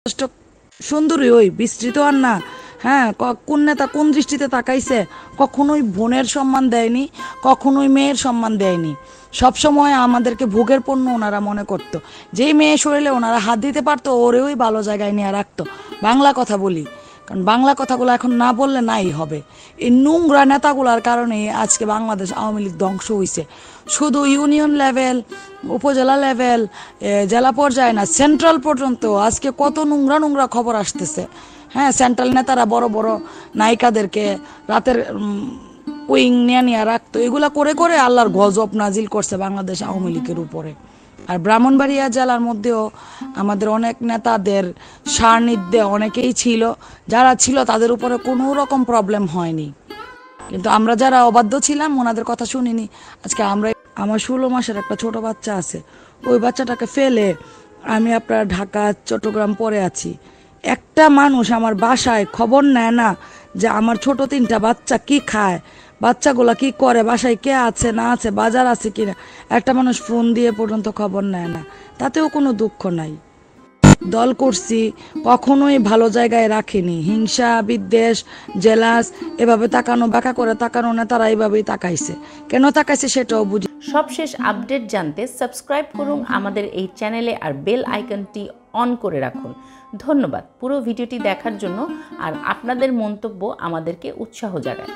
যথেষ্ট সুন্দরী ওই বিস্তৃত আর না। হ্যাঁ, কোন নেতা কোন দৃষ্টিতে তাকাইছে? কখনোই বোনের সম্মান দেয়নি, কখনোই মেয়ের সম্মান দেয়নি। সবসময় আমাদেরকে ভোগের পণ্য ওনারা মনে করতো। যেই মেয়ে শরীরে ওনারা হাত দিতে পারতো ওরেই ভালো জায়গায় নিয়ে রাখতো। বাংলা কথা বলি, কারণ বাংলা কথাগুলো এখন না বললে নাই হবে। এই নোংরা নেতাগুলার কারণে আজকে বাংলাদেশ আওয়ামী লীগ ধ্বংস হয়েছে। শুধু ইউনিয়ন লেভেল, উপজেলা লেভেল, জেলা পর্যায়ে না, সেন্ট্রাল পর্যন্ত আজকে কত নোংরা নোংরা খবর আসতেছে। হ্যাঁ, সেন্ট্রাল নেতারা বড় বড় নায়িকাদেরকে রাতের উইং নিয়ে নিয়ে রাখতো। এগুলা করে করে আল্লাহর গজব নাজিল করছে বাংলাদেশ আওয়ামী লীগের উপরে। আর ব্রাহ্মণবাড়িয়া জেলার মধ্যেও আমাদের অনেক নেতাদের সান্নিধ্যে অনেকেই ছিল, যারা ছিল তাদের উপরে কোনো রকম প্রবলেম হয়নি। কিন্তু আমরা যারা অবাধ্য ছিলাম ওনাদের কথা শুনিনি। আজকে আমার 16 মাসের একটা ছোট বাচ্চা আছে, ওই বাচ্চাটাকে ফেলে আমি আপনার ঢাকা চট্টগ্রাম পরে আছি। একটা মানুষ আমার বাসায় খবর নেয় না যে আমার ছোট 3টা বাচ্চা কি খায়, বাচ্চাগুলা কি করে, বাসায় কে আছে না আছে, বাজার আছে কিনা। একটা মানুষ ফোন দিয়ে পর্যন্ত খবর নেয় না, তাতেও কোনো দুঃখ নাই। দল করছি, কখনোই ভালো জায়গায় রাখেনি। হিংসা, বিদ্বেষ, জেলাস, এভাবে তাকানো, বাঁকা করে তাকানো না, তারা এইভাবেই তাকাইছে। কেন তাকাইছে সেটাও বুঝি। সবশেষ আপডেট জানতে সাবস্ক্রাইব করুন আমাদের এই চ্যানেলে আর বেল আইকনটি অন করে রাখুন। ধন্যবাদ পুরো ভিডিওটি দেখার জন্য। আর আপনাদের মন্তব্য আমাদেরকে উৎসাহ জাগায়।